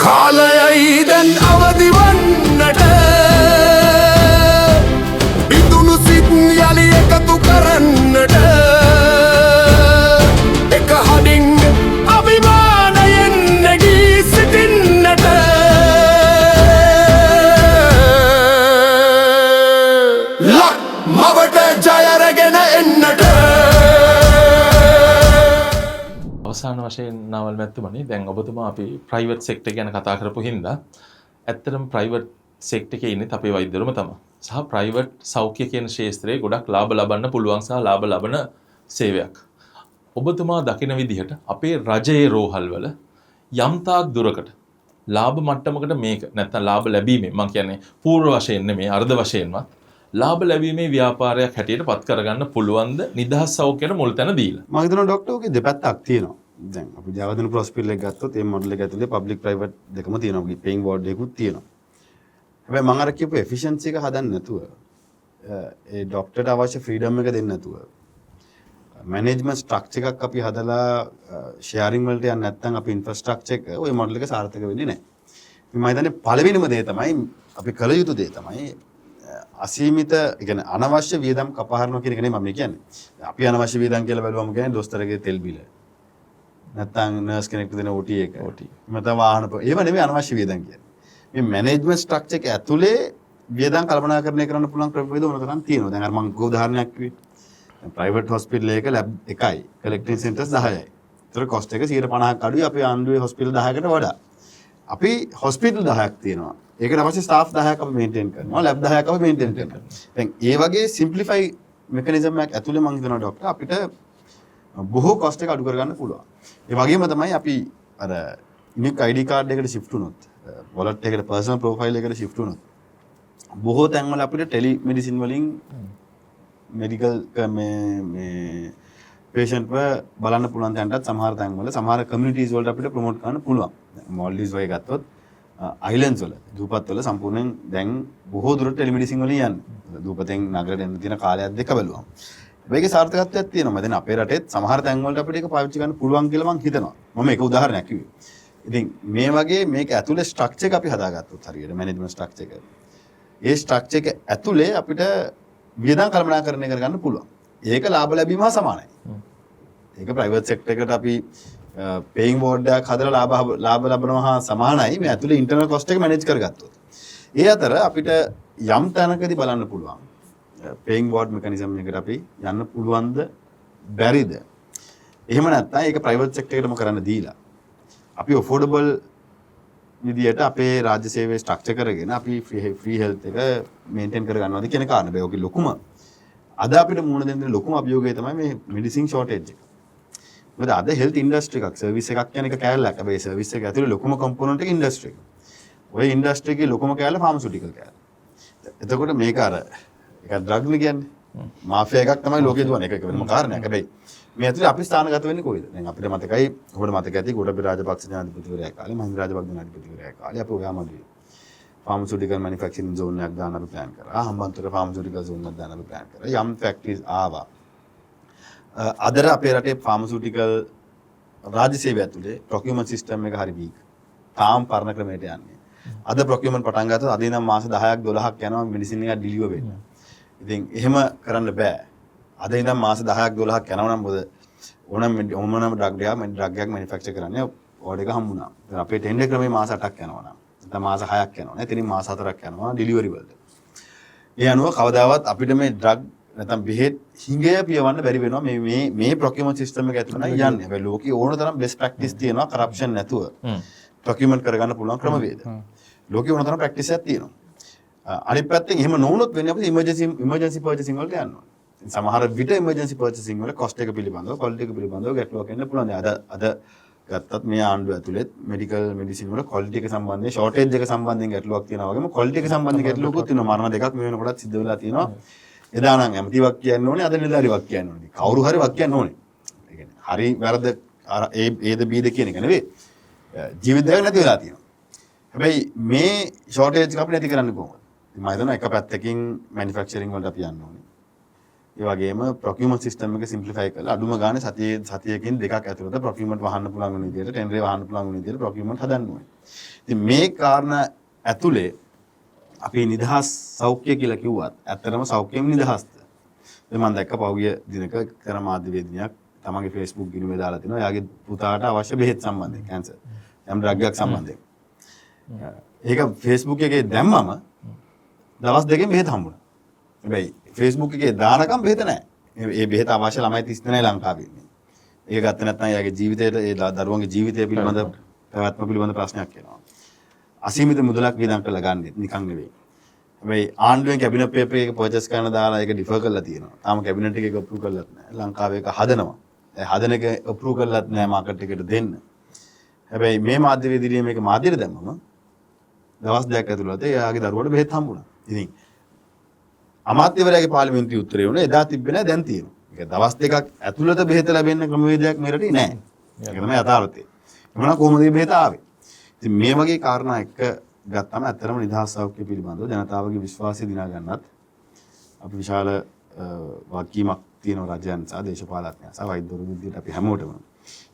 කාලයයිදැන් අවදිවන්නට ඉදුණු සිත් යළි එකතු කරන්නට එක හඩින් අභිමානයෙන් නැගී සිටින්නට ලක් මවට ජයරගෙන එන්නට අවසාන වශයෙන් නාවල් මැතිතුමනි දැන් ඔබතුමා අපි ප්‍රයිවට් සෙක්ටර් ගැන කතා කරපු හින්දා ඇත්තටම ප්‍රයිවට් සෙක්ටර් එකේ ඉන්නේ අපේ වෛද්‍යවරුම තමයි. සහ ප්‍රයිවට් සෞඛ්‍ය කියන ක්ෂේත්‍රයේ ගොඩක් ලාභ ලබන්න පුළුවන් සහ ලාභ ලබන සේවයක්. ඔබතුමා දකින විදිහට අපේ රජයේ රෝහල්වල යම් තාක් දුරකට ලාභ මට්ටමකට මේක නැත්නම් ලාභ ලැබීමේ මම කියන්නේ පූර්ව වශයෙන් නෙමෙයි අර්ධ වශයෙන්වත් ලාභ ලැබීමේ ව්‍යාපාරයක් හැටියට පත් කරගන්න පුළුවන්ද නිදහස් සෞඛ්‍යයට මුල් තැන දීලා? මම හිතනවා ડોක්ටර් ඔකේ දෙපැත්තක් තියෙනවා. දැන් අපි ජයවර්ධන හොස්පිටල් එක ගත්තොත් ඒ මොඩල් එක ඇතුලේ පබ්ලික් ප්‍රයිවට් දෙකම තියෙනවා. පේයින් වෝඩ් එකකුත් තියෙනවා. හැබැයි මම අර කියපු එෆිෂියන්සි එක හදන්න නැතුව ඒ ડોක්ටර්ට අවශ්‍ය ෆ්‍රීඩම් එක දෙන්න නැතුව මැනේජ්මන්ට් ස්ට්‍රක්චර් එකක් අපි හදලා ෂෙයාරින් වලට යන්නේ නැත්නම් අපි ඉන්ෆ්‍රාස්ට්‍රක්චර් එක ওই මොඩල් එක සාර්ථක වෙන්නේ නැහැ. මම හිතන්නේ පළවෙනිම දේ තමයි අපි කළ යුතු දේ තමයි අසීමිත කියන්නේ අනවශ්‍ය වියදම් කපහරනවා කියන එක නෙමෙයි මම කියන්නේ. අපි අනවශ්‍ය වියදම් කියලා බැලුවම කියන්නේ දොස්තරගේ තෙල් බිල. නැත්නම් නර්ස් කෙනෙක්ට දෙන OT එක. නැත්නම් වාහන ඒව නෙමෙයි අනවශ්‍ය වියදම් කියන්නේ. මේ මැනේජ්මන්ට් ස්ට්‍රක්චර් එක ඇතුලේ වියදම් කල්පනාකරණය කරන්න පුළුවන් ක්‍රමවේද මොන තරම් තියෙනවද? දැන් අර මම උදාහරණයක් කිව්වේ. දැන් ප්‍රයිවට් හොස්පිටල් එකක ලැබ් එකයි කලෙක්ටින් සෙන්ටර්ස් 10යි. ඒතර කොස්ට් එක 50%ක් අඩුයි අපේ ආණ්ඩුවේ හොස්පිටල් 10කට වඩා. අපි හොස්පිටල් 10ක් තියෙනවා. ඒකට අවශ්‍ය ස්ටාෆ් 10ක් අපි මේන්ටේන් කරනවා. ලැබ් 10ක් අපි මේන්ටේන් කරනවා. දැන් ඒ වගේ සිම්ප්ලිෆයි මෙකනිසම් එකක් ඇතුලේ මම හිතනවා ડોක්ටර් අපිට බොහෝ කොස්ට් එක අඩු කරගන්න පුළුවන්. ඒ වගේම තමයි අපි අර යුනික් ID කාඩ් එකකට shift වුණොත්, wallet එකකට personal profile එකකට shift වුණොත් බොහෝ තැන්වල අපිට ටෙලි මෙඩිසින් වලින් මෙඩිකල් මේ patient බලන්න පුළුවන් තැනටත් සමහර තැන්වල සමහර communities වලට අපිට ප්‍රොමෝට් කරන්න පුළුවන්. Maldives වගේ ගත්තොත් අයිලන්ඩ්ස් වල දූපත් වල සම්පූර්ණයෙන් දැන් බොහෝ දුරට ටෙලිමෙඩිසින් වලින් යන්නේ. දූපතෙන් නගරයට එන්න තියෙන කාලයක් දෙක බලුවා. මේකේ සාර්ථකත්වයක් තියෙනවා. දැන් අපේ රටේත් සමහර තැන් වලට අපිට ඒක පාවිච්චි කරන්න පුළුවන් කියලා මම හිතනවා. මම ඒක උදාහරණයක් කිව්වේ. ඉතින් මේ වගේ මේක ඇතුලේ ස්ට්‍රක්චර් එක අපි හදාගත්තොත් හරියට මැනේජ්මන්ට් ස්ට්‍රක්චර් එක. ඒ ස්ට්‍රක්චර් එක ඇතුලේ අපිට වියදම් කළමනාකරණය කරගන්න පුළුවන්. ඒක ලාභ ලැබීම හා සමානයි. ඒක ප්‍රයිවට් සෙක්ටර් එකට අපි පේයින් බෝඩ් එකක් හදලා ලාභ ලබනවා හා සමානයි මේ ඇතුලේ ඉන්ටර්නල් කොස්ට් එක මැනේජ් කරගත්තොත්. ඒ අතර අපිට යම් තැනකදී බලන්න පුළුවන් පේයින් බෝඩ් මෙකනිසම් එකකට අපි යන්න පුළුවන්ද බැරිද? එහෙම නැත්නම් ඒක ප්‍රයිවට් සෙක්ටර් එකටම කරන්න දීලා අපි ඔෆෝඩබල් විදියට අපේ රාජ්‍ය සේවයේ ස්ට්‍රක්චර් කරගෙන අපි ෆ්‍රී හෙල්ත් එක මේන්ටේන් කරගන්නවාද කියන කාරණා. ඔගේ ලොකුම අද අපිට මුහුණ දෙන්න ලොකුම අභියෝගය තමයි මේ මෙඩිසින් ෂෝටේජ් එක. මොකද අද හෙල්ත් ඉන්ඩස්ට්‍රි එකක් සර්විස් එකක් කියන එක කෑල්ලක්. හැබැයි සර්විස් එක ඇතුලේ ලොකුම කම්පොනන්ට් එක ඉන්ඩස්ට්‍රි එක. ඔය ඉන්ඩස්ට්‍රි එකේ ලොකුම කෑල්ල ෆාමසිටිකල් කෑල්ල. එතකොට මේක අර ඒක ඩ්‍රග් නේ කියන්නේ. මාෆියා එකක් තමයි ලෝකේ දුවන්නේ. ඒක වෙනම කාරණයක්. හැබැයි මේ ඇතුලේ අපි ස්ථානගත වෙන්නේ කොයිද? දැන් අපිට මතකයි ඔබට මතක ඇති ගෝඨාභය රාජපක්ෂ ජනාධිපතිවරයා කාලේ මහින්ද රාජපක්ෂ ජනාධිපතිවරයා කාලේ අපි ඔයාමගේ ෆාමසිටිකල් මැනුෆැක්චරින් zone එකක් දාන්න අපි plan කරා. හම්බන්තොට ෆාමසිටිකල් zone එකක් දාන්න අපි plan කරා. යම් ෆැක්ටරිස් ආවා. අදර අපේ රටේ ෆාමසිටිකල් රාජ්‍ය සේවය ඇතුලේ procurement system එක හරි weak. තාම පරණ ක්‍රමයට යන්නේ. අද procurement පටන් ගත්තොත් අද ඉඳන් මාස 10ක් 12ක් යනවා මෙඩිසින් එකක් ඩිලිවර් වෙන්න. ඉතින් එහෙම කරන්න බෑ. අද ඉඳන් මාස 10ක් 12ක් යනවා නම් මොකද ඕනම ඩ්‍රග් එකක් මැනුෆැක්චර් කරන්නේ ඕඩර් එක හම්බුණා. දැන් අපේ ටෙන්ඩර් ක්‍රමේ මාස 8ක් යනවා නම් නැත්නම් මාස 6ක් යනවා. එතනින් මාස 4ක් යනවා ඩිලිවරි වලට. ඒ අනුව කවදාවත් අපිට මේ ඩ්‍රග් නැත්නම් බෙහෙත් හිඟය පියවන්න බැරි වෙනවා මේ procurement system එක ඇතුළේ නම් යන්නේ. හැබැයි ලෝකේ ඕන තරම් best practice තියෙනවා corruption නැතුව. procurement කරගන්න පුළුවන් ක්‍රමවේද. ලෝකේ ඕන තරම් practice එකක් තියෙනවා. අනිත් පැත්තෙන් එහෙම නොවුනොත් වෙන්නේ අපිට emergency purchasing වලට යනවා. සමහර විට emergency purchasing වල cost එක පිළිබඳව quality එක පිළිබඳව ගැටලුවක් එන්න පුළුවන්. අද ගත්තත් මේ ආණ්ඩුව ඇතුළේ medical medicine වල quality එක සම්බන්ධයෙන් shortage එක සම්බන්ධයෙන් ගැටලුවක් තියෙනවා වගේම quality එක සම්බන්ධයෙන් ගැටලුවකුත් තියෙනවා. මරණ දෙකක් මේ වෙනකොටත් සිද්ධ වෙලා තියෙනවා. එදා නම් ඇමතිවක් කියන්න ඕනේ, අද නිලධාරියක් කියන්න ඕනේ. කවුරු හරි වක් කියන්න ඕනේ. ඒ කියන්නේ හරි වැරද්ද ඒද බීද කියන එක නෙවෙයි. ජීවිත දෙයක් නැති වෙලා තියෙනවා. හැබැයි මේ shortage එක අපි නැති කරන්නේ කොහොමද? මම හිතනවා එක පැත්තකින් manufacturing වලට අපි යන්න ඕනේ. ඒ වගේම procurement system එක simplify කරලා අඩුම ගානේ සතියකින් දෙකක් ඇතුළත procurement වහන්න පුළුවන් වෙන විදිහට tender වහන්න පුළුවන් වෙන විදිහට procurement හදන්න ඕනේ. ඉතින් මේ කාරණා ඇතුලේ අපි නිදහස් සෞඛ්‍ය කියලා කිව්වත් ඇත්තටම සෞඛ්‍යෙම නිදහස්ද? මම දැක්ක පහුගිය දිනක කරන මාධ්‍යවේදිනියක් තමන්ගේ Facebook ගිණුමේ දාලා තිනවා එයාගේ පුතාට අවශ්‍ය බෙහෙත් සම්බන්ධයෙන් කැන්සර් යම් ඩ්‍රග් එකක් සම්බන්ධයෙන්. ඒක Facebook එකේ දැම්මම දවස් දෙකෙන් බෙහෙත හම්බුණා. හැබැයි Facebook එකේ දානකම් බෙහෙත නැහැ. ඒ බෙහෙත අවශ්‍ය ළමයි 30 දෙනයි ලංකාවේ ඉන්නේ. ඒක ගත්තේ නැත්නම් එයාගේ ජීවිතයට ඒ දරුවන්ගේ ජීවිතය පිළිබඳ පැවැත්ම පිළිබඳ ප්‍රශ්නයක් එනවා. අසීමිත මුදලක් වියදම් කරලා ගන්න නිකන් නෙවෙයි. හැබැයි ආණ්ඩුවෙන් කැබිනට් පේපර් එක පර්චේස් කරන දාලා ඒක ඩිෆර් කරලා තියෙනවා. තාම කැබිනට් එකේ අප්‍රූව් කරලත් නැහැ. ලංකාවේ ඒක හදනවා. ඒ හදන එක අප්‍රූව් කරලත් නැහැ මාකට් එකට දෙන්න. හැබැයි මේ මාධ්‍යවේදිනිය මේක මාධ්‍යට දැම්මම දවස් දෙකක් ඇතුළත එයාගේ දරුවට බෙහෙත් හම්බුණා. ඉතින් අමාත්‍යවරයාගේ පාර්ලිමේන්තුවේ උත්තරේ වුණා එදා තිබ්බේ නැහැ දැන් තියෙනවා. ඒක දවස් දෙකක් ඇතුළත බෙහෙත ලැබෙන්න ක්‍රමවේදයක් මේ රටේ නැහැ. ඒක තමයි යථාර්ථය. එමුණා කොහොමද මේ බෙහෙත ආවේ? ඉතින් මේ වගේ කාරණා එක්ක ගත්තම ඇත්තටම නිදහස් සෞඛ්‍ය පිළිබඳව ජනතාවගේ විශ්වාසය දිනා ගන්නත් අපි විශාල වගකීමක් තියෙනවා රජයන් සහ දේශපාලඥයන් සහ වෛද්‍යවරු විදිහට අපි හැමෝටම.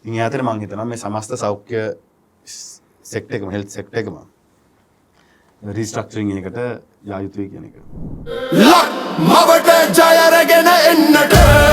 ඉතින් ඒ අතර මම හිතනවා මේ සමස්ත සෞඛ්‍ය සෙක්ටර් එකම හෙල්ත් සෙක්ටර් එකම රීස්ට්‍රක්චරින් එකට යා යුතුයි කියන එක. ලක් මවට ජය රැගෙන එන්නට